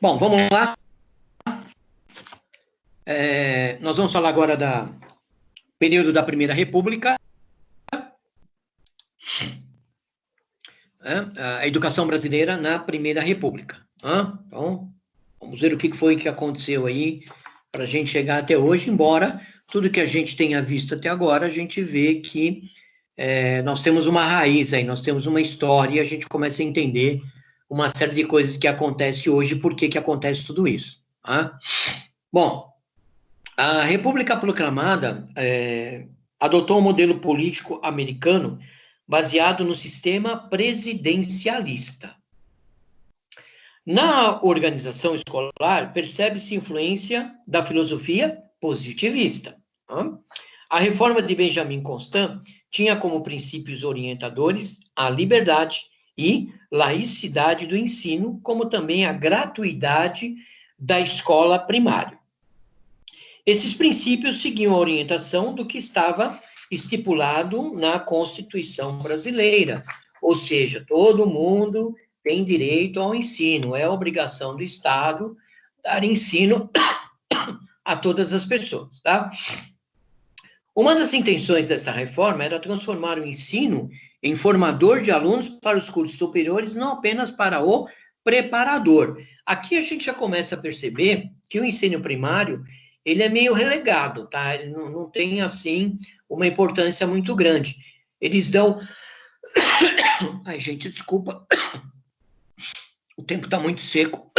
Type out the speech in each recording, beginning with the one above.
Bom, vamos lá. Nós vamos falar agora do período da Primeira República. A educação brasileira na Primeira República. Então, vamos ver o que foi que aconteceu aí para a gente chegar até hoje, embora tudo que a gente tenha visto até agora, a gente vê que nós temos uma raiz aí, nós temos uma história, e a gente começa a entender uma série de coisas que acontece hoje, por que acontece tudo isso. Bom, a República Proclamada adotou um modelo político americano baseado no sistema presidencialista. Na organização escolar, percebe-se influência da filosofia positivista. A reforma de Benjamin Constant tinha como princípios orientadores a liberdade e laicidade do ensino, como também a gratuidade da escola primária. Esses princípios seguiam a orientação do que estava estipulado na Constituição brasileira, ou seja, todo mundo tem direito ao ensino, é obrigação do Estado dar ensino a todas as pessoas, tá? Uma das intenções dessa reforma era transformar o ensino em formador de alunos para os cursos superiores, não apenas para o preparador. Aqui a gente já começa a perceber que o ensino primário, ele é meio relegado, tá? Ele não tem, assim, uma importância muito grande. Eles dão... Ai, gente, desculpa. O tempo está muito seco.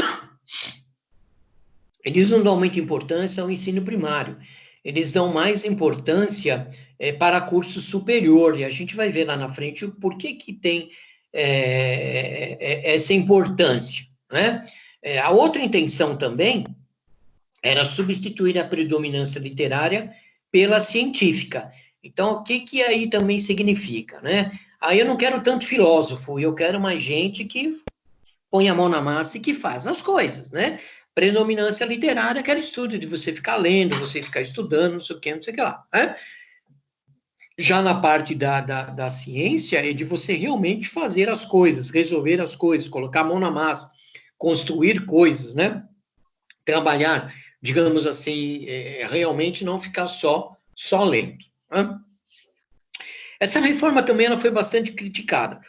Eles não dão muita importância ao ensino primário. Eles dão mais importância para curso superior. E a gente vai ver lá na frente o porquê que tem essa importância, né? A outra intenção também era substituir a predominância literária pela científica. Então, o que aí também significa, né? Aí eu não quero tanto filósofo, eu quero mais gente que põe a mão na massa e que faz as coisas, né? Predominância literária, aquele estudo de você ficar lendo, você ficar estudando, não sei o que lá, né? Já na parte da ciência, é de você realmente fazer as coisas, resolver as coisas, colocar a mão na massa, construir coisas, né? Trabalhar, digamos assim, realmente não ficar só lendo. Né? Essa reforma também ela foi bastante criticada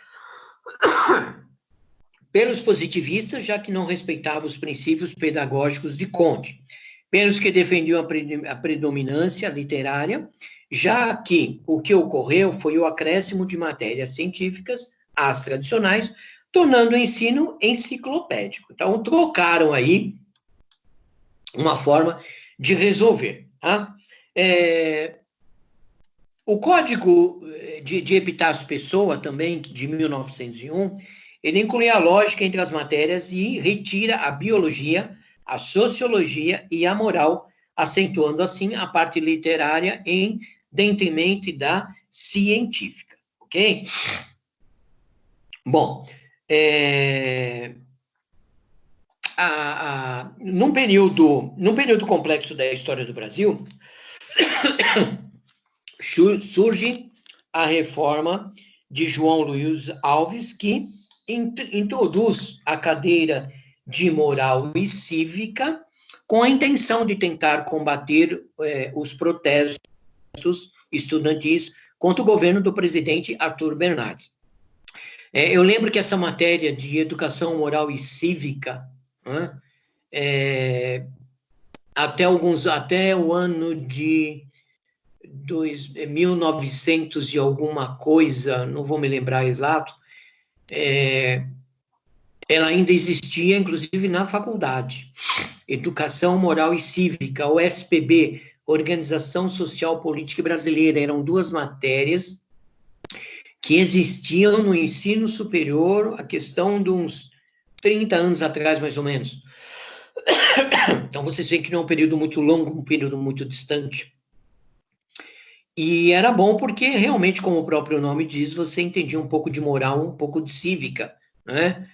pelos positivistas, já que não respeitava os princípios pedagógicos de Comte, pelos que defendiam a predominância literária, já que o que ocorreu foi o acréscimo de matérias científicas às tradicionais, tornando o ensino enciclopédico. Então, trocaram aí uma forma de resolver. Tá? O Código de Epitácio Pessoa, também, de 1901, ele inclui a lógica entre as matérias e retira a biologia, a sociologia e a moral, acentuando, assim, a parte literária em detrimento da científica, ok? Bom, num período complexo da história do Brasil, surge a reforma de João Luiz Alves, que introduz a cadeira de moral e cívica com a intenção de tentar combater os protestos estudantis contra o governo do presidente Arthur Bernardes. Eu lembro que essa matéria de educação moral e cívica, né, até o ano de 1900 e alguma coisa, não vou me lembrar exato, ela ainda existia, inclusive, na faculdade. Educação Moral e Cívica, o SPB, Organização Social Política Brasileira, eram duas matérias que existiam no ensino superior, a questão de uns 30 anos atrás, mais ou menos. Então, vocês veem que não é um período muito longo, um período muito distante. E era bom porque, realmente, como o próprio nome diz, você entendia um pouco de moral, um pouco de cívica, né?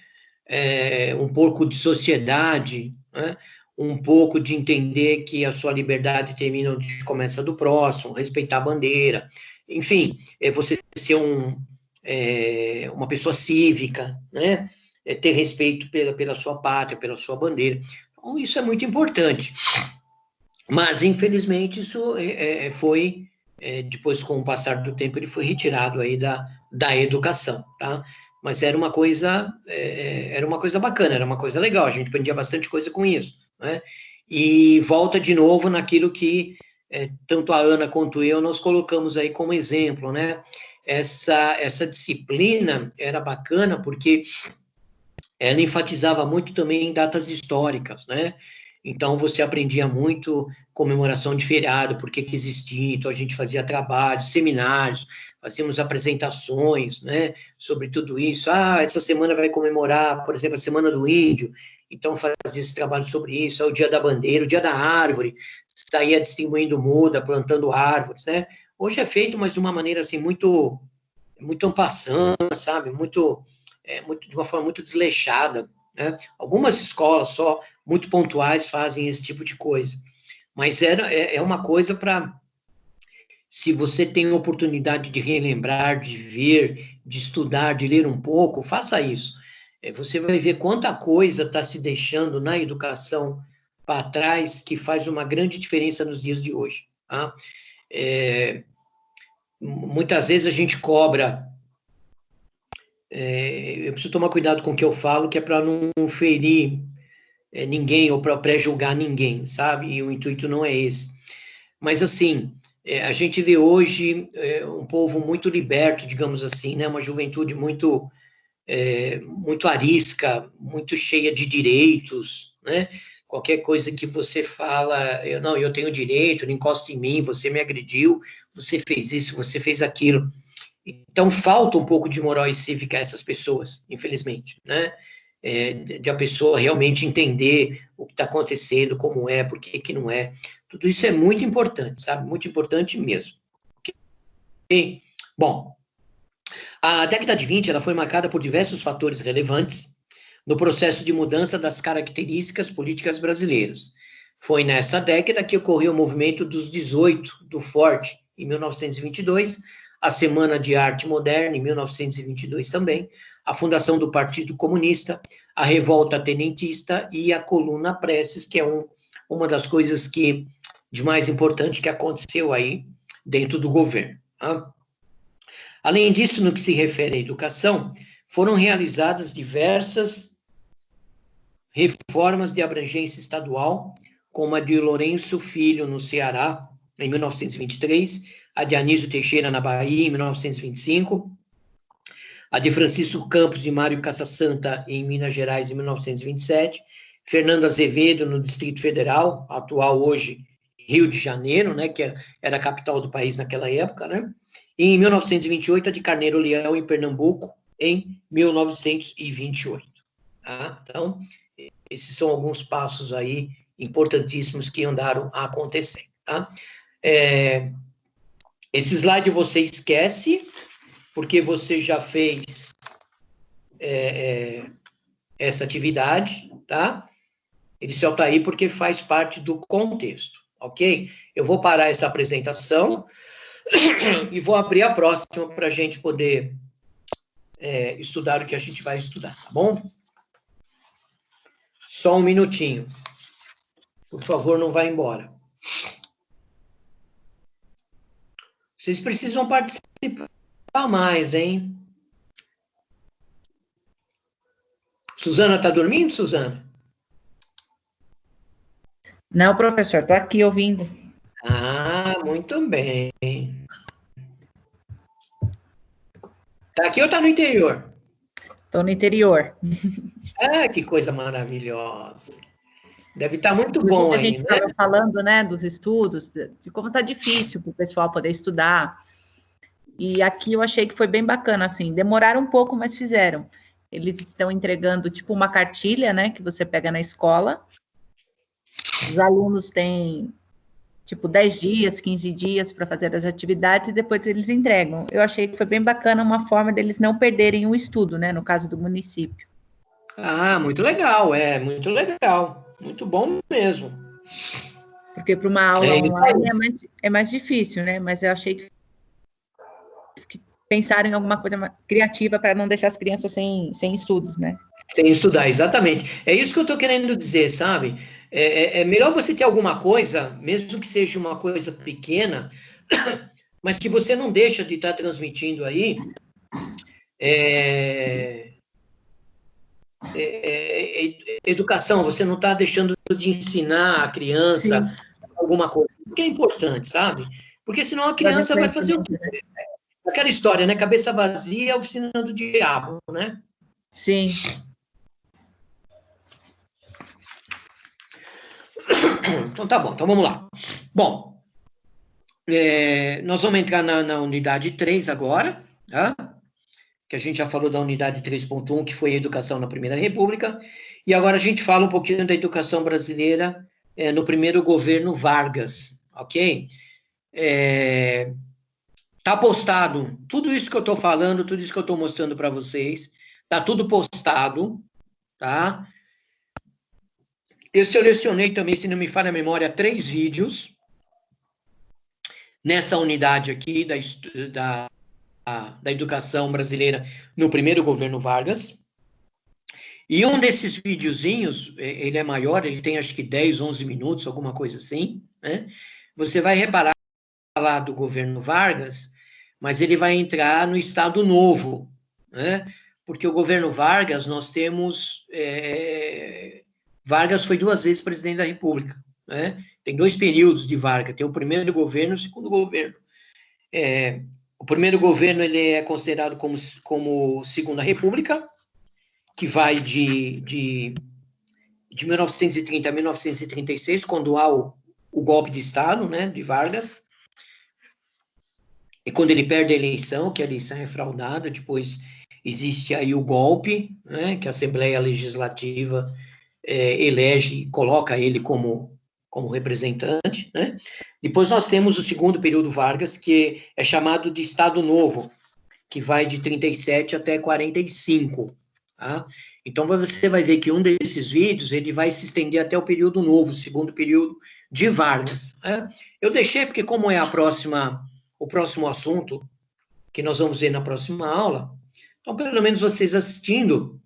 Um pouco de sociedade, né? Um pouco de entender que a sua liberdade termina onde começa a do próximo, respeitar a bandeira, enfim, você ser uma pessoa cívica, né? ter respeito pela sua pátria, pela sua bandeira. Então, isso é muito importante. Mas, infelizmente, isso foi, depois, com o passar do tempo, ele foi retirado aí da educação, tá? Mas era uma coisa bacana, era uma coisa legal, a gente aprendia bastante coisa com isso, né? E volta de novo naquilo que tanto a Ana quanto eu nós colocamos aí como exemplo, né? Essa disciplina era bacana porque ela enfatizava muito também em datas históricas, né? Então, você aprendia muito comemoração de feriado, por que existia, então a gente fazia trabalhos, seminários, fazíamos apresentações, né, sobre tudo isso. Essa semana vai comemorar, por exemplo, a Semana do Índio, então fazia esse trabalho sobre isso, o Dia da Bandeira, o Dia da Árvore, saía distribuindo muda, plantando árvores, né. Hoje é feito, mas de uma maneira, assim, muito en passant, sabe, de uma forma muito desleixada, né? Algumas escolas só, muito pontuais, fazem esse tipo de coisa. Mas é uma coisa para, se você tem oportunidade de relembrar, de ver, de estudar, de ler um pouco, faça isso. Você vai ver quanta coisa está se deixando na educação para trás que faz uma grande diferença nos dias de hoje. Tá? Muitas vezes a gente cobra. Eu preciso tomar cuidado com o que eu falo, que é para não ferir ninguém ou para pré-julgar ninguém, sabe? E o intuito não é esse. Mas, assim, a gente vê hoje um povo muito liberto, digamos assim, né? Uma juventude muito, muito arisca, muito cheia de direitos, né? Qualquer coisa que você fala, eu tenho direito, não encosta em mim, você me agrediu, você fez isso, você fez aquilo. Então, falta um pouco de moral e cívica a essas pessoas, infelizmente, né? De a pessoa realmente entender o que está acontecendo, como é, por que não é. Tudo isso é muito importante, sabe? Muito importante mesmo. Okay? Bom, a década de 20 ela foi marcada por diversos fatores relevantes no processo de mudança das características políticas brasileiras. Foi nessa década que ocorreu o movimento dos 18 do Forte, em 1922, a Semana de Arte Moderna, em 1922 também, a fundação do Partido Comunista, a Revolta Tenentista e a Coluna Presses, que é uma das coisas de mais importante que aconteceu aí dentro do governo. Tá? Além disso, no que se refere à educação, foram realizadas diversas reformas de abrangência estadual, como a de Lourenço Filho, no Ceará, em 1923, a de Anísio Teixeira, na Bahia, em 1925, a de Francisco Campos e Mário Caça-Santa, em Minas Gerais, em 1927, Fernando Azevedo, no Distrito Federal, atual hoje Rio de Janeiro, né, que era a capital do país naquela época, né, e em 1928, a de Carneiro Leão, em Pernambuco, em 1928. Tá? Então, esses são alguns passos aí importantíssimos que andaram a acontecer. Tá? Esse slide você esquece, porque você já fez essa atividade, tá? Ele só está aí porque faz parte do contexto, ok? Eu vou parar essa apresentação e vou abrir a próxima para a gente poder estudar o que a gente vai estudar, tá bom? Só um minutinho. Por favor, não vá embora. Vocês precisam participar mais, hein? Suzana, está dormindo, Suzana? Não, professor, estou aqui ouvindo. Muito bem. Está aqui ou está no interior? Estou no interior. Que coisa maravilhosa. Deve estar muito bom aí, né? A gente estava falando, né, dos estudos, de como está difícil para o pessoal poder estudar. E aqui eu achei que foi bem bacana, assim, demoraram um pouco, mas fizeram. Eles estão entregando, tipo, uma cartilha, né, que você pega na escola. Os alunos têm, tipo, 10 dias, 15 dias para fazer as atividades e depois eles entregam. Eu achei que foi bem bacana, uma forma deles não perderem o estudo, né, no caso do município. Muito legal, muito legal. Muito bom mesmo. Porque para uma aula online é mais difícil, né? Mas eu achei que pensaram em alguma coisa criativa para não deixar as crianças sem estudos, né? Sem estudar, exatamente. É isso que eu estou querendo dizer, sabe? É melhor você ter alguma coisa, mesmo que seja uma coisa pequena, mas que você não deixa de estar transmitindo aí educação, você não está deixando de ensinar a criança Sim. alguma coisa, que é importante, sabe? Porque senão a criança vai fazer o quê? Aquela história, né? Cabeça vazia é a oficina do diabo, né? Sim. Então tá bom, então vamos lá. Bom, nós vamos entrar na unidade 3 agora, tá? Que a gente já falou da unidade 3.1, que foi a educação na Primeira República, e agora a gente fala um pouquinho da educação brasileira no primeiro governo Vargas, ok? Tá postado, tudo isso que eu estou falando, tudo isso que eu estou mostrando para vocês, tá tudo postado, tá? Eu selecionei também, se não me falha a memória, 3 vídeos nessa unidade aqui da educação brasileira no primeiro governo Vargas. E um desses videozinhos, ele é maior, ele tem acho que 10, 11 minutos, alguma coisa assim, né? Você vai reparar lá do governo Vargas, mas ele vai entrar no Estado Novo, né? Porque o governo Vargas, nós temos... Vargas foi 2 vezes presidente da República, né? Tem 2 períodos de Vargas, tem o primeiro governo e o segundo governo. O primeiro governo ele é considerado como Segunda República, que vai de 1930 a 1936, quando há o golpe de Estado, né, de Vargas, e quando ele perde a eleição, que a eleição é fraudada, depois existe aí o golpe, né, que a Assembleia Legislativa elege e coloca ele como representante, né? Depois nós temos o segundo período Vargas, que é chamado de Estado Novo, que vai de 37 até 45, tá? Então você vai ver que um desses vídeos, ele vai se estender até o período novo, o segundo período de Vargas, né? Eu deixei porque como é o próximo assunto que nós vamos ver na próxima aula, então pelo menos vocês assistindo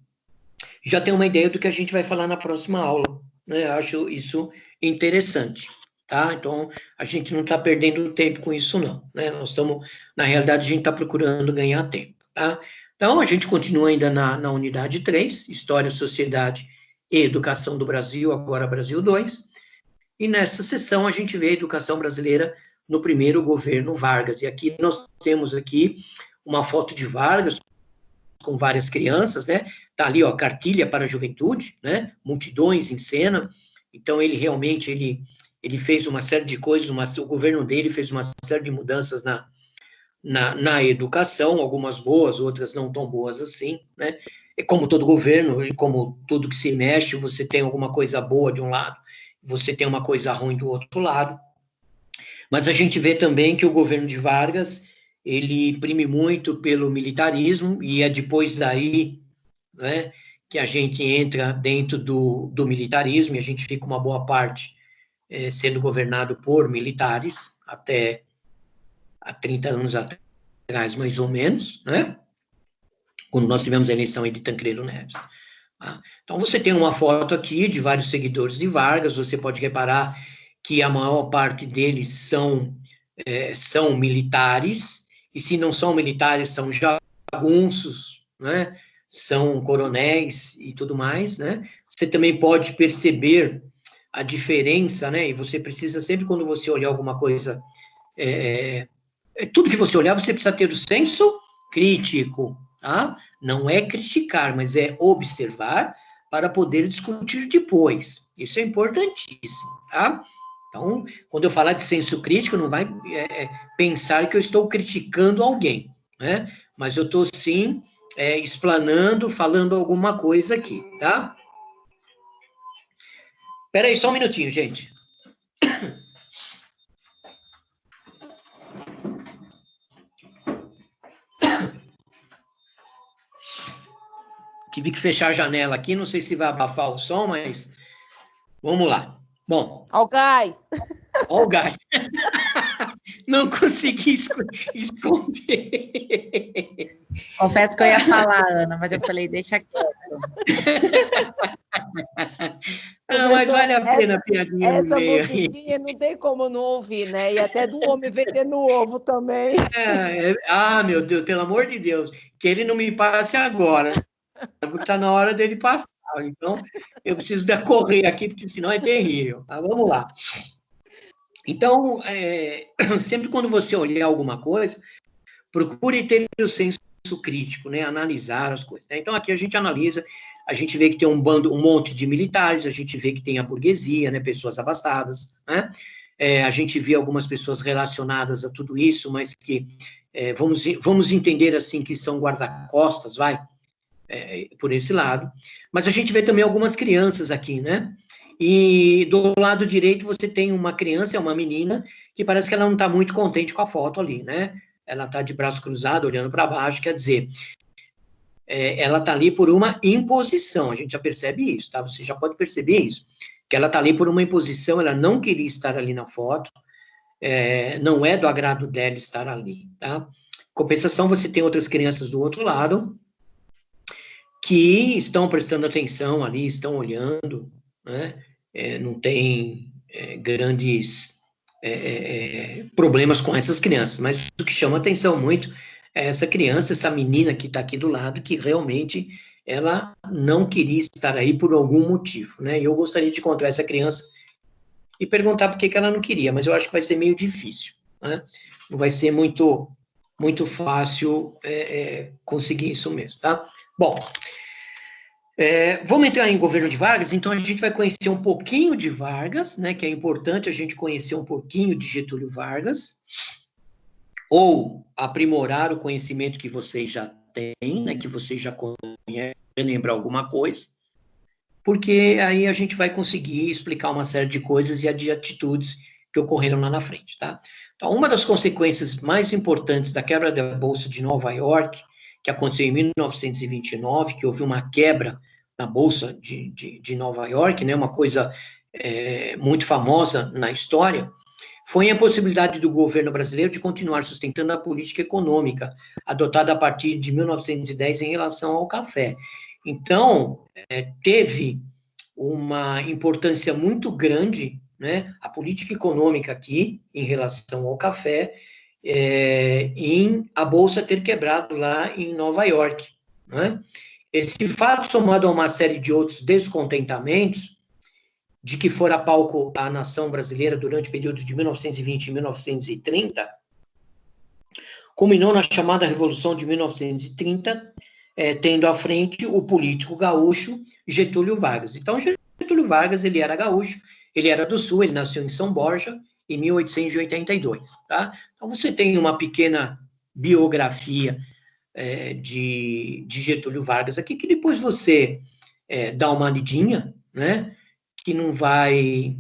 já tem uma ideia do que a gente vai falar na próxima aula, né? Eu acho isso interessante, tá? Então, a gente não está perdendo tempo com isso, não, né? Nós estamos, na realidade, a gente está procurando ganhar tempo, tá? Então, a gente continua ainda na unidade 3, História, Sociedade e Educação do Brasil, agora Brasil 2, e nessa sessão a gente vê a educação brasileira no primeiro governo Vargas, e aqui nós temos aqui uma foto de Vargas com várias crianças, né? Tá ali, ó, cartilha para a juventude, né? Multidões em cena. Então, ele realmente, ele fez uma série de coisas, o governo dele fez uma série de mudanças na educação, algumas boas, outras não tão boas assim, né? É como todo governo, e como tudo que se mexe, você tem alguma coisa boa de um lado, você tem uma coisa ruim do outro lado. Mas a gente vê também que o governo de Vargas, ele imprime muito pelo militarismo, e é depois daí, né, que a gente entra dentro do militarismo, e a gente fica uma boa parte sendo governado por militares, até há 30 anos atrás, mais ou menos, né, quando nós tivemos a eleição de Tancredo Neves. Tá? Então, você tem uma foto aqui de vários seguidores de Vargas, você pode reparar que a maior parte deles são militares, e se não são militares, são jagunços, né? São coronéis e tudo mais, né? Você também pode perceber a diferença, né? E você precisa sempre, quando você olhar alguma coisa, tudo que você olhar, você precisa ter o senso crítico, tá? Não é criticar, mas é observar para poder discutir depois. Isso é importantíssimo, tá? Então, quando eu falar de senso crítico, não vai pensar que eu estou criticando alguém, né? Mas eu estou, sim, explanando, falando alguma coisa aqui, tá? Espera aí, só um minutinho, gente. Tive que fechar a janela aqui, não sei se vai abafar o som, mas vamos lá. Bom. Ó o gás. Ó o gás. não consegui esconder. Confesso que eu ia falar, Ana, mas eu falei, deixa quieto. Não, mas vale a pena a piadinha no Essa meio aí. musiquinha não tem como não ouvir, né? E até do homem vendendo ovo também. Meu Deus, pelo amor de Deus, que ele não me passe agora, porque está na hora dele passar. Então, eu preciso correr aqui, porque senão é terrível. Mas vamos lá. Então, sempre quando você olhar alguma coisa, procure ter o senso crítico, né? Analisar as coisas. Né? Então, aqui a gente analisa, a gente vê que tem um monte de militares, a gente vê que tem a burguesia, né? Pessoas abastadas, né? A gente vê algumas pessoas relacionadas a tudo isso, mas que vamos entender assim que são guarda-costas, por esse lado. Mas a gente vê também algumas crianças aqui, né? E do lado direito você tem uma criança, é uma menina, que parece que ela não está muito contente com a foto ali, né? Ela está de braço cruzado, olhando para baixo, quer dizer, ela está ali por uma imposição, a gente já percebe isso, tá? Você já pode perceber isso, que ela está ali por uma imposição, ela não queria estar ali na foto, não é do agrado dela estar ali, tá? Compensação, você tem outras crianças do outro lado, que estão prestando atenção ali, estão olhando, né? Não tem grandes problemas com essas crianças, mas o que chama atenção muito é essa criança, essa menina que está aqui do lado, que realmente ela não queria estar aí por algum motivo, né? E eu gostaria de encontrar essa criança e perguntar por que ela não queria, mas eu acho que vai ser meio difícil, né? Não vai ser muito fácil conseguir isso mesmo, tá? Bom, vamos entrar em governo de Vargas, então a gente vai conhecer um pouquinho de Vargas, né, que é importante a gente conhecer um pouquinho de Getúlio Vargas, ou aprimorar o conhecimento que vocês já têm, né, que vocês já conhecem, lembrar alguma coisa, porque aí a gente vai conseguir explicar uma série de coisas e de atitudes que ocorreram lá na frente, tá? Então, uma das consequências mais importantes da quebra da Bolsa de Nova York, que aconteceu em 1929, que houve uma quebra na Bolsa de Nova York, né, uma coisa muito famosa na história, foi a possibilidade do governo brasileiro de continuar sustentando a política econômica adotada a partir de 1910 em relação ao café. Então, teve uma importância muito grande, né, a política econômica aqui, em relação ao café, em a Bolsa ter quebrado lá em Nova York, né? Esse fato, somado a uma série de outros descontentamentos, de que fora palco a nação brasileira durante o período de 1920 e 1930, culminou na chamada Revolução de 1930, tendo à frente o político gaúcho Getúlio Vargas. Então, Getúlio Vargas, ele era gaúcho, ele era do Sul, ele nasceu em São Borja, em 1882, tá? Então, você tem uma pequena biografia de Getúlio Vargas aqui, que depois você dá uma lidinha, né? Que não vai...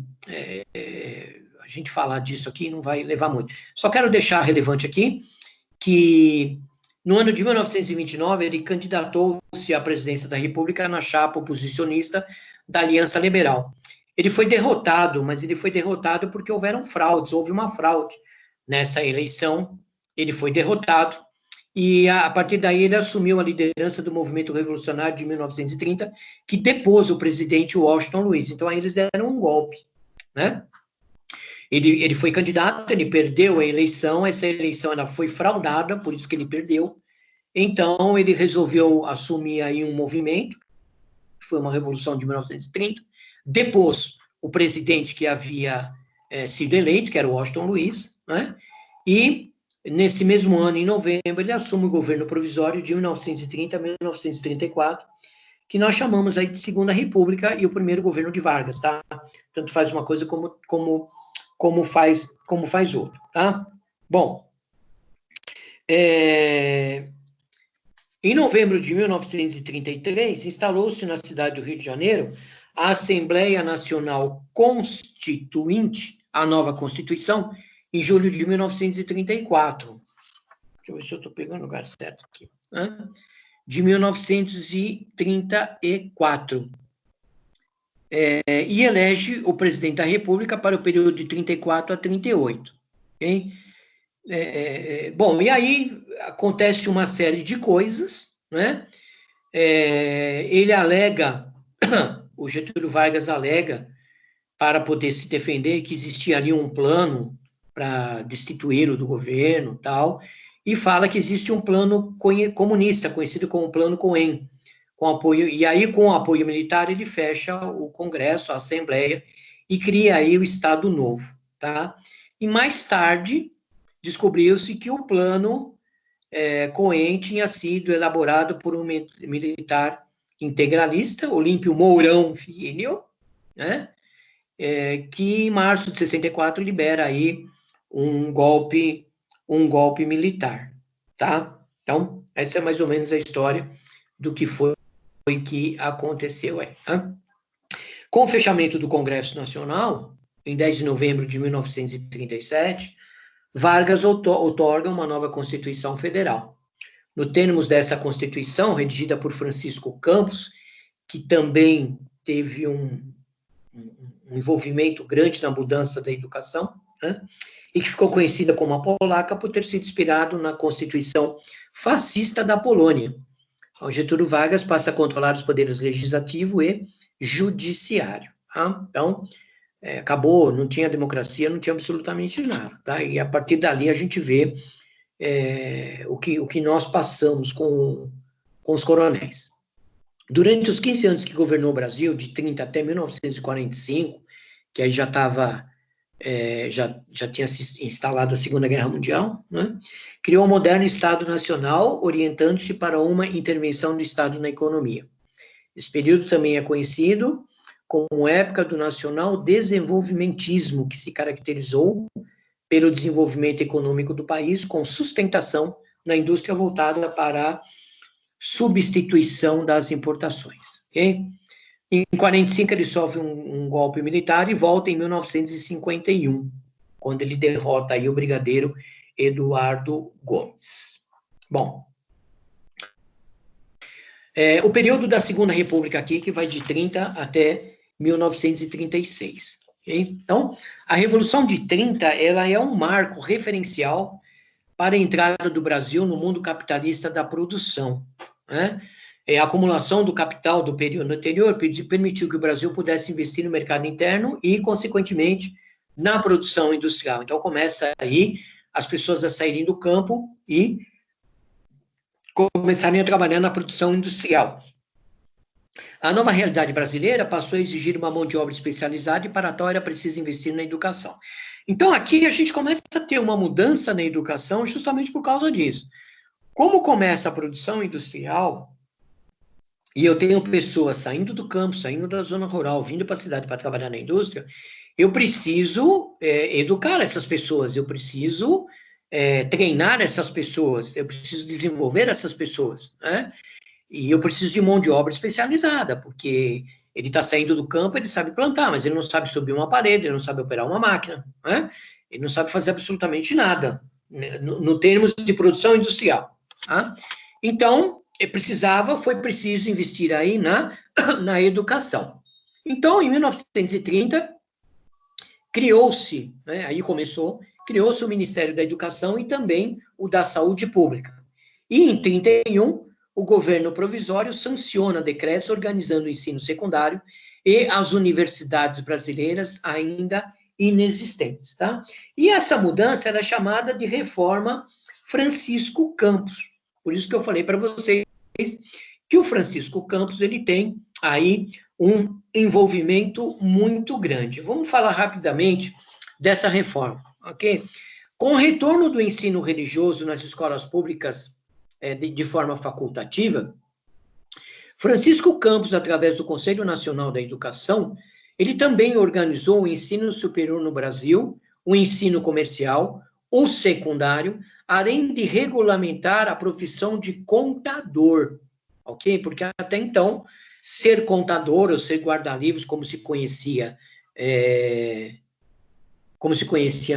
a gente falar disso aqui não vai levar muito. Só quero deixar relevante aqui que no ano de 1929 ele candidatou-se à presidência da República na chapa oposicionista da Aliança Liberal. Ele foi derrotado, mas ele foi derrotado porque houveram fraudes, houve uma fraude nessa eleição, ele foi derrotado, e a partir daí ele assumiu a liderança do movimento revolucionário de 1930, que depôs o presidente Washington Luiz. Então aí eles deram um golpe, né? Ele foi candidato, ele perdeu a eleição, essa eleição ela foi fraudada, por isso que ele perdeu. Então ele resolveu assumir aí um movimento, foi uma revolução de 1930, depôs o presidente que havia sido eleito, que era o Washington Luiz, né? E nesse mesmo ano, em novembro, ele assume o governo provisório de 1930 a 1934, que nós chamamos aí de Segunda República e o primeiro governo de Vargas, tá? Tanto faz uma coisa como faz outra, tá? Bom, em novembro de 1933, instalou-se na cidade do Rio de Janeiro a Assembleia Nacional Constituinte, a nova Constituição, em julho de 1934. Deixa eu ver se eu estou pegando o lugar certo aqui. Né? De 1934. E elege o presidente da República para o período de 34 a 38. Okay? Bom, e aí acontece uma série de coisas, né? Ele alega, o Getúlio Vargas alega, para poder se defender, que existia ali um plano para destituí-lo do governo, tal, e fala que existe um plano comunista, conhecido como Plano Cohen, com apoio, e aí com o apoio militar ele fecha o Congresso, a Assembleia, e cria aí o Estado Novo, tá? E mais tarde descobriu-se que o plano Cohen tinha sido elaborado por um militar integralista, Olímpio Mourão Filho, né? Que em março de 64 libera aí um golpe militar, tá? Então, essa é mais ou menos a história do que foi que aconteceu aí. Tá? Com o fechamento do Congresso Nacional, em 10 de novembro de 1937, Vargas outorga uma nova Constituição Federal. No termos dessa Constituição, redigida por Francisco Campos, que também teve um envolvimento grande na mudança da educação, né? E que ficou conhecida como a Polaca por ter sido inspirado na Constituição fascista da Polônia. O Getúlio Vargas passa a controlar os poderes legislativo e judiciário. Tá? Então, acabou, não tinha democracia, não tinha absolutamente nada. Tá? E a partir dali a gente vê o que nós passamos com os coronéis. Durante os 15 anos que governou o Brasil, de 30 até 1945, que aí já estava, já tinha se instalado a Segunda Guerra Mundial, né? Criou um moderno Estado Nacional, orientando-se para uma intervenção do Estado na economia. Esse período também é conhecido como época do nacional desenvolvimentismo, que se caracterizou pelo desenvolvimento econômico do país, com sustentação na indústria voltada para a substituição das importações. Okay? Em 1945, ele sofre um golpe militar e volta em 1951, quando ele derrota aí o brigadeiro Eduardo Gomes. Bom, o período da Segunda República aqui, que vai de 30 até 1936. Okay? Então, a Revolução de 30, ela é um marco referencial para a entrada do Brasil no mundo capitalista da produção. Né? A acumulação do capital do período anterior permitiu que o Brasil pudesse investir no mercado interno e, consequentemente, na produção industrial. Então, começa aí as pessoas a saírem do campo e começarem a trabalhar na produção industrial. A nova realidade brasileira passou a exigir uma mão de obra especializada e, para tal, era preciso investir na educação. Então, aqui a gente começa a ter uma mudança na educação justamente por causa disso. Como começa a produção industrial, e eu tenho pessoas saindo do campo, saindo da zona rural, vindo para a cidade para trabalhar na indústria, eu preciso educar essas pessoas, eu preciso treinar essas pessoas, eu preciso desenvolver essas pessoas, né? E eu preciso de mão de obra especializada, porque ele está saindo do campo, ele sabe plantar, mas ele não sabe subir uma parede, ele não sabe operar uma máquina, né? Ele não sabe fazer absolutamente nada, né? No termos de produção industrial. Tá? Então, foi preciso investir aí na educação. Então, em 1930, criou-se, né, criou-se o Ministério da Educação e também o da Saúde Pública. E em 31, o governo provisório sanciona decretos organizando o ensino secundário e as universidades brasileiras ainda inexistentes, tá? E essa mudança era chamada de Reforma Francisco Campos. Por isso que eu falei para vocês que o Francisco Campos, ele tem aí um envolvimento muito grande. Vamos falar rapidamente dessa reforma, ok? Com o retorno do ensino religioso nas escolas públicas de forma facultativa, Francisco Campos, através do Conselho Nacional da Educação, ele também organizou o ensino superior no Brasil, o ensino comercial, o secundário, além de regulamentar a profissão de contador, ok? Porque até então, ser contador ou ser guarda-livros, como se conhecia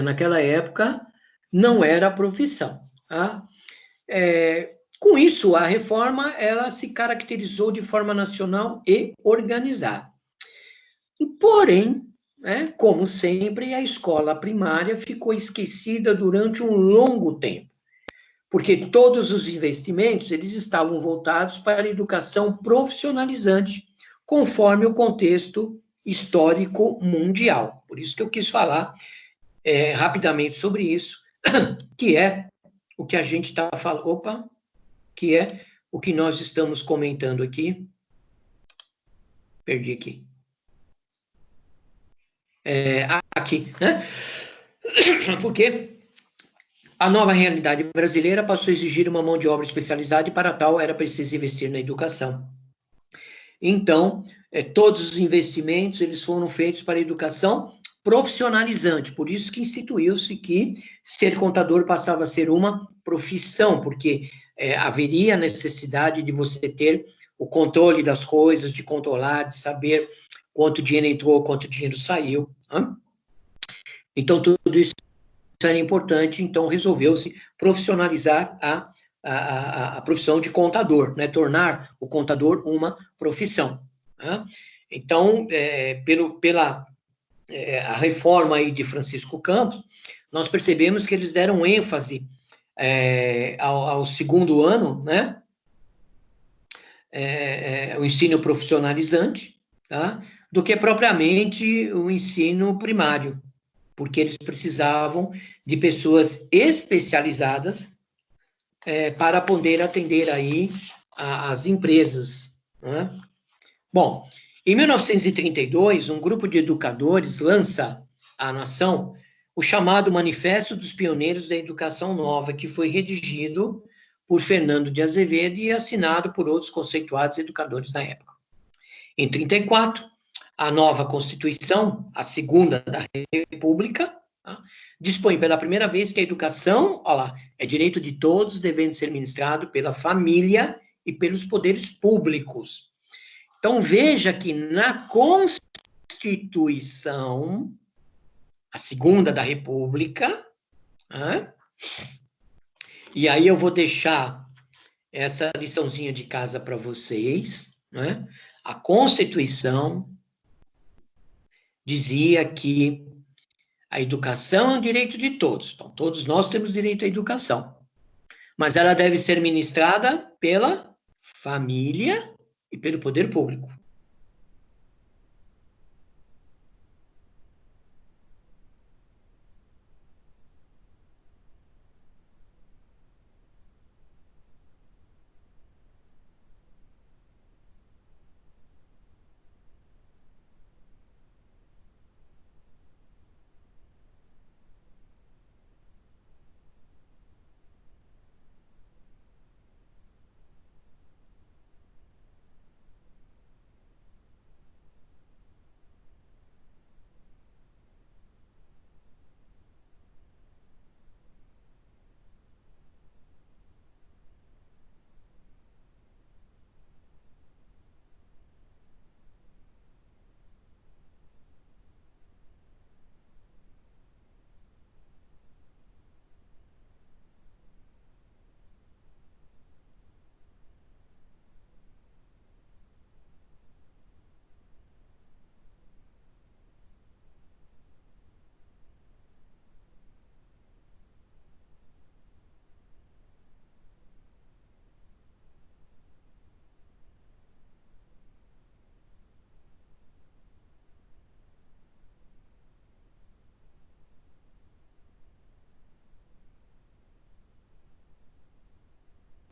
naquela época, não era a profissão, tá? Com isso, a reforma, ela se caracterizou de forma nacional e organizada. Porém, né, como sempre, a escola primária ficou esquecida durante um longo tempo, porque todos os investimentos eles estavam voltados para a educação profissionalizante, conforme o contexto histórico mundial. Por isso que eu quis falar rapidamente sobre isso, que é o que a gente está falando, que é o que nós estamos comentando aqui. Perdi aqui. Aqui, né? Porque a nova realidade brasileira passou a exigir uma mão de obra especializada e para tal era preciso investir na educação. Então, todos os investimentos eles foram feitos para a educação profissionalizante, por isso que instituiu-se que ser contador passava a ser uma profissão, porque haveria necessidade de você ter o controle das coisas, de controlar, de saber quanto dinheiro entrou, quanto dinheiro saiu. Hein? Então, tudo isso era importante, então resolveu-se profissionalizar a profissão de contador, né? Tornar o contador uma profissão. Né? Então, pela a reforma aí de Francisco Campos, nós percebemos que eles deram ênfase ao segundo ano, né? O ensino profissionalizante, tá? Do que propriamente o ensino primário, porque eles precisavam de pessoas especializadas para poder atender aí as empresas. Né? Bom, em 1932, um grupo de educadores lança à nação o chamado Manifesto dos Pioneiros da Educação Nova, que foi redigido por Fernando de Azevedo e assinado por outros conceituados educadores da época. Em 34, a nova Constituição, a segunda da República, dispõe pela primeira vez que a educação, olha lá, é direito de todos, devendo ser ministrado pela família e pelos poderes públicos. Então, veja que na Constituição, a segunda da República, e aí eu vou deixar essa liçãozinha de casa para vocês, né? A Constituição dizia que a educação é um direito de todos. Então, todos nós temos direito à educação. Mas ela deve ser ministrada pela família e pelo poder público.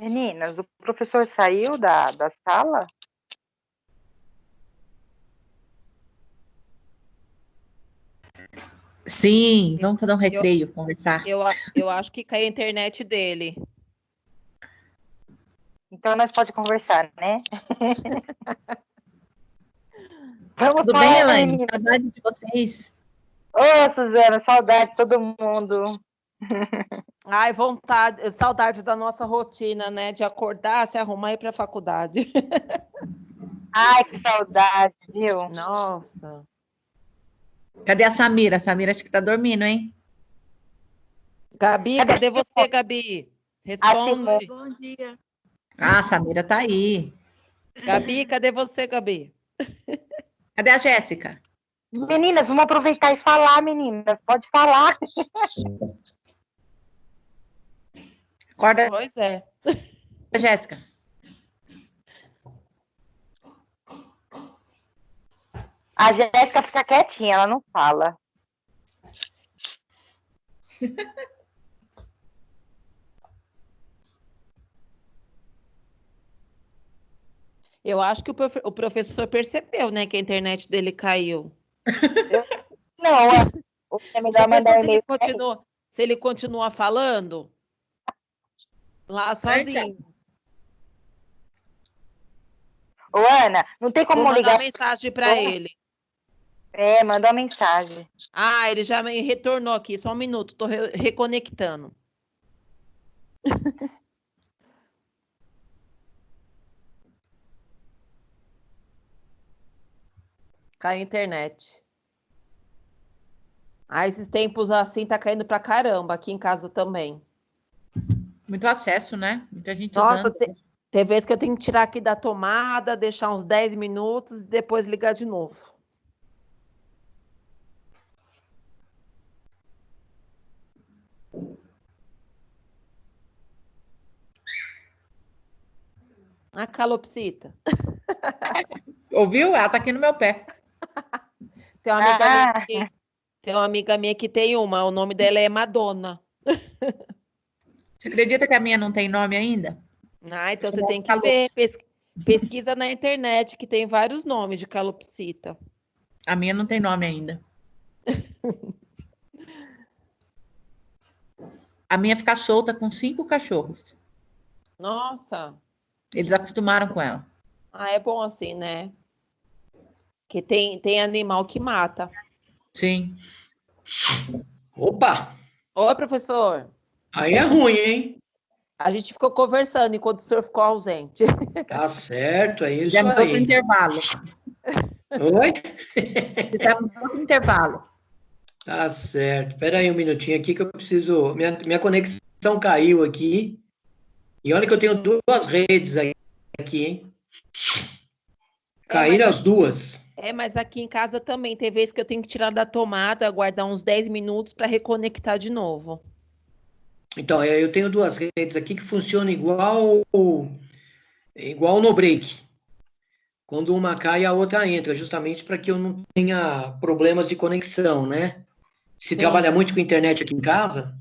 Meninas, o professor saiu da sala? Sim, vamos fazer um recreio, conversar. Eu acho que caiu a internet dele. Então nós podemos conversar, né? Vamos Tudo bem, Elaine? Saudade de vocês. Ô, Suzana, saudade de todo mundo. Ai, saudade da nossa rotina, né? De acordar, se arrumar e ir para a faculdade. Ai, que saudade, viu? Nossa. Cadê a Samira? A Samira acho que tá dormindo, hein? Gabi, cadê você, Gabi? Responde. Bom dia. Ah, a Samira tá aí. Gabi, cadê você, Gabi? Cadê a Jéssica? Meninas, vamos aproveitar e falar, meninas. Pode falar. Acorda, Pois é. Jéssica. A Jéssica fica quietinha, ela não fala. Eu acho que o professor percebeu, né, que a internet dele caiu. Não, é melhor Já pensou mandar um se ele e-mail. continua, se ele continua falando lá sozinho? Ô, Ana, não tem Vou como mandar ligar. uma mensagem para ele. É, manda uma mensagem. Ah, ele já me retornou aqui, só um minuto, estou reconectando. Cai a internet. Ah, esses tempos assim tá caindo pra caramba, aqui em casa também. Muito acesso, né? Muita gente Nossa, usando. tem vezes que eu tenho que tirar aqui da tomada, deixar uns 10 minutos e depois ligar de novo. A calopsita. Ouviu? Ela tá aqui no meu pé. Tem uma amiga minha tem uma amiga minha que tem uma, o nome dela é Madonna. Você acredita que a minha não tem nome ainda? Ah, então você tem que ver, pesquisa na internet, que tem vários nomes de calopsita. A minha não tem nome ainda. A minha fica solta com 5 cachorros. Nossa, Eles acostumaram com ela. é bom assim, né? Que tem animal que mata. Sim. Opa! Oi, professor. Aí é ruim, hein? A gente ficou conversando enquanto o senhor ficou ausente. Tá certo, é isso Fizemos outro aí. intervalo. Oi? Fizemos outro intervalo. Tá certo. Espera aí um minutinho aqui que eu preciso... Minha conexão caiu aqui. E olha que eu tenho 2 redes aqui, hein? Caíram as 2. Mas aqui em casa também tem vezes que eu tenho que tirar da tomada, aguardar uns 10 minutos para reconectar de novo. Então, eu tenho 2 redes aqui que funcionam igual no break. Quando uma cai, a outra entra, justamente para que eu não tenha problemas de conexão, né? Se Sim. trabalha muito com internet aqui em casa,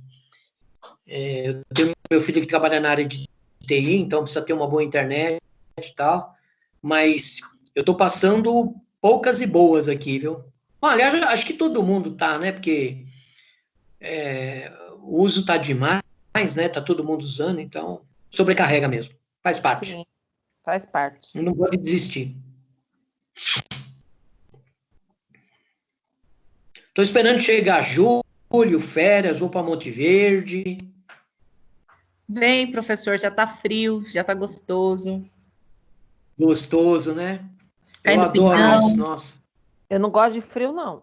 eu tenho meu filho que trabalha na área de TI, então precisa ter uma boa internet e tal, mas eu estou passando poucas e boas aqui, viu? Bom, aliás, acho que todo mundo tá, né? Porque o uso tá demais, né? Tá todo mundo usando, então sobrecarrega mesmo. Faz parte. Sim, faz parte. Não pode desistir. Estou esperando chegar julho, férias, vou para Monte Verde. Vem, professor, já tá frio, já tá gostoso. Gostoso, né? Caindo Eu adoro pinhão. isso, nossa. Eu não gosto de frio, não.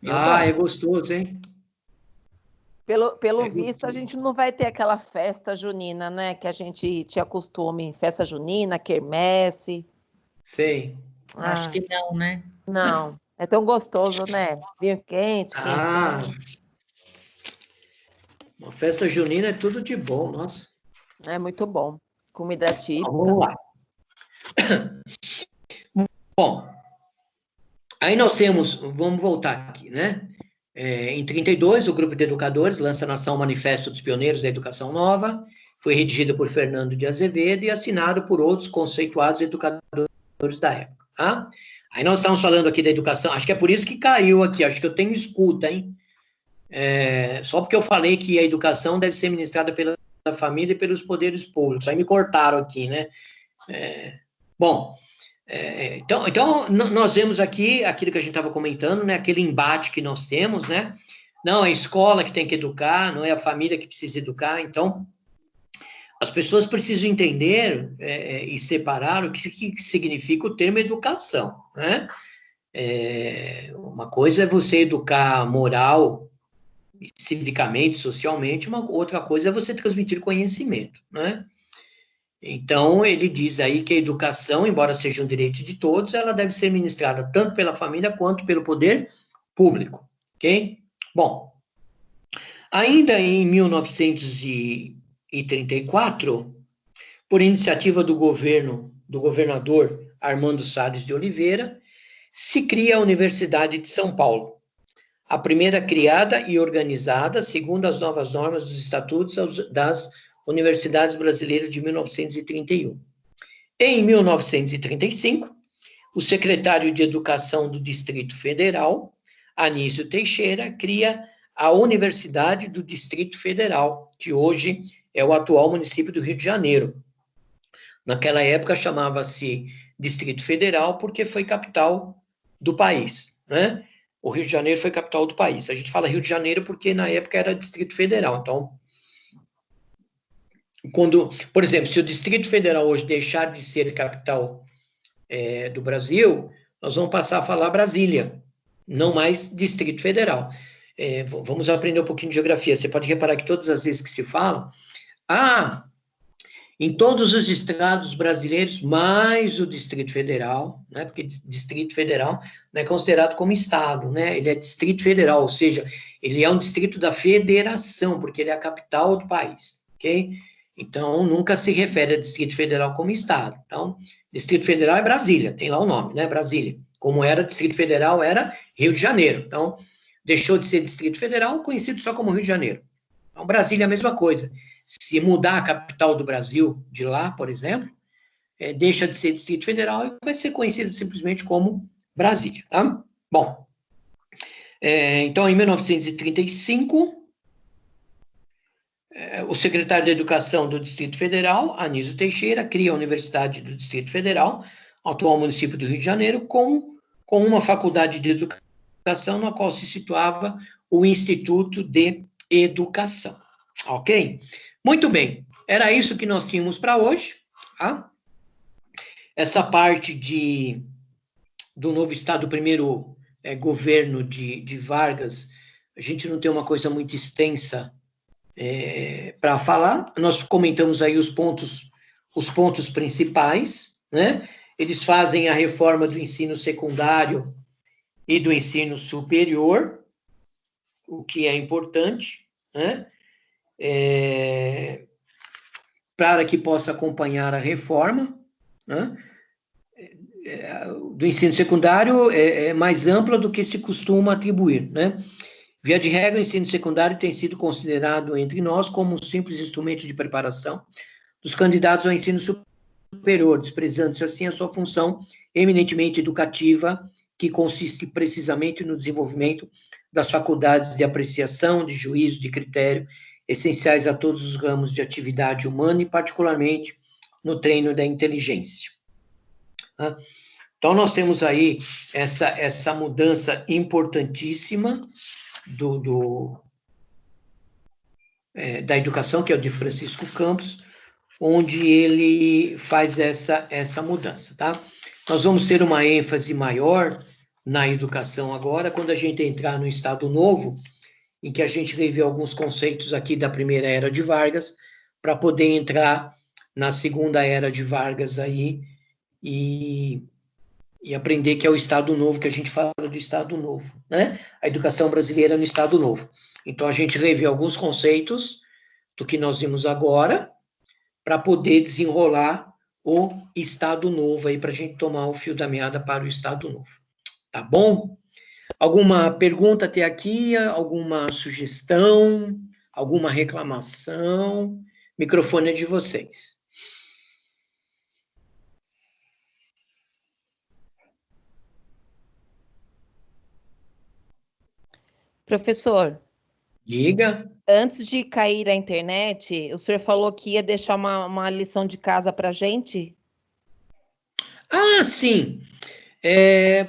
É gostoso, hein? Pelo visto, a gente não vai ter aquela festa junina, né? Que a gente tinha costume. Festa junina, quermesse. Sei. Acho que não, né? Não. É tão gostoso, né? Vinho quente, Uma festa junina é tudo de bom, nossa. É muito bom. Comida típica. Vamos lá. Bom, aí nós temos, vamos voltar aqui, né? Em 32, o grupo de educadores lança na ação o Manifesto dos Pioneiros da Educação Nova, foi redigido por Fernando de Azevedo e assinado por outros conceituados educadores da época. Tá? Aí nós estamos falando aqui da educação, acho que é por isso que caiu aqui, acho que eu tenho escuta, hein? Só porque eu falei que a educação deve ser ministrada pela família e pelos poderes públicos, aí me cortaram aqui, né? Então, nós vemos aqui aquilo que a gente estava comentando, né? Aquele embate que nós temos, né? Não, é a escola que tem que educar, não é a família que precisa educar. Então, as pessoas precisam entender e separar o que significa o termo educação, né? Uma coisa é você educar moral, civicamente, socialmente, uma outra coisa é você transmitir conhecimento, né? Então, ele diz aí que a educação, embora seja um direito de todos, ela deve ser ministrada tanto pela família quanto pelo poder público, ok? Bom, ainda em 1934, por iniciativa do governador Armando Salles de Oliveira, se cria a Universidade de São Paulo, a primeira criada e organizada segundo as novas normas dos estatutos das Universidades Brasileiras de 1931. Em 1935, o secretário de Educação do Distrito Federal, Anísio Teixeira, cria a Universidade do Distrito Federal, que hoje é o atual município do Rio de Janeiro. Naquela época chamava-se Distrito Federal porque foi capital do país, né? O Rio de Janeiro foi capital do país. A gente fala Rio de Janeiro porque na época era Distrito Federal. Então, por exemplo, se o Distrito Federal hoje deixar de ser capital do Brasil, nós vamos passar a falar Brasília, não mais Distrito Federal. Vamos aprender um pouquinho de geografia. Você pode reparar que todas as vezes que se fala, em todos os estados brasileiros, mais o Distrito Federal, né, porque Distrito Federal não é considerado como estado, né, ele é Distrito Federal, ou seja, ele é um distrito da federação, porque ele é a capital do país, ok? Então, nunca se refere a Distrito Federal como estado. Então, Distrito Federal é Brasília, tem lá o nome, né, Brasília. Como era Distrito Federal, era Rio de Janeiro. Então, deixou de ser Distrito Federal, conhecido só como Rio de Janeiro. Então, Brasília é a mesma coisa. Se mudar a capital do Brasil de lá, por exemplo, deixa de ser Distrito Federal e vai ser conhecido simplesmente como Brasília, tá? Bom, então, em 1935, o secretário de Educação do Distrito Federal, Anísio Teixeira, cria a Universidade do Distrito Federal, atual município do Rio de Janeiro, com uma faculdade de educação na qual se situava o Instituto de Educação. Ok? Muito bem, era isso que nós tínhamos para hoje, tá? Essa parte do novo Estado, do primeiro governo de Vargas, a gente não tem uma coisa muito extensa para falar. Nós comentamos aí os pontos principais, né? Eles fazem a reforma do ensino secundário e do ensino superior, o que é importante, né? Para que possa acompanhar a reforma, né? Do ensino secundário é mais ampla do que se costuma atribuir, né? Via de regra, o ensino secundário tem sido considerado entre nós como um simples instrumento de preparação dos candidatos ao ensino superior, desprezando-se assim a sua função eminentemente educativa, que consiste precisamente no desenvolvimento das faculdades de apreciação, de juízo, de critério, essenciais a todos os ramos de atividade humana e particularmente no treino da inteligência. Então, nós temos aí essa mudança importantíssima da educação, que é o de Francisco Campos, onde ele faz essa mudança, tá? Nós vamos ter uma ênfase maior na educação agora, quando a gente entrar no Estado Novo, em que a gente revê alguns conceitos aqui da primeira era de Vargas, para poder entrar na segunda era de Vargas aí e aprender que é o Estado Novo, que a gente fala do Estado Novo, né? A educação brasileira no Estado Novo. Então, a gente revê alguns conceitos do que nós vimos agora, para poder desenrolar o Estado Novo aí, para a gente tomar o fio da meada para o Estado Novo. Tá bom? Alguma pergunta até aqui? Alguma sugestão? Alguma reclamação? Microfone é de vocês. Professor, Diga. antes de cair a internet, o senhor falou que ia deixar uma lição de casa para a gente? Ah, sim.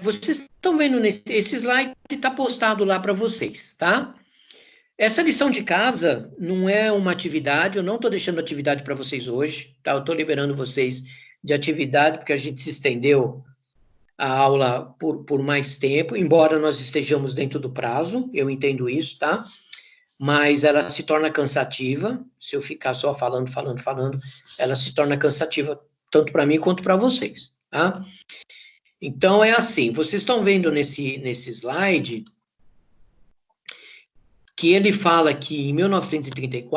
Vocês estão vendo esse slide que está postado lá para vocês, tá? Essa lição de casa não é uma atividade, eu não estou deixando atividade para vocês hoje, tá? Eu estou liberando vocês de atividade, porque a gente se estendeu a aula por mais tempo, embora nós estejamos dentro do prazo, eu entendo isso, tá? mas ela se torna cansativa, se eu ficar só falando, ela se torna cansativa, tanto para mim quanto para vocês, tá? Então, é assim, vocês estão vendo nesse slide que ele fala que em 1934,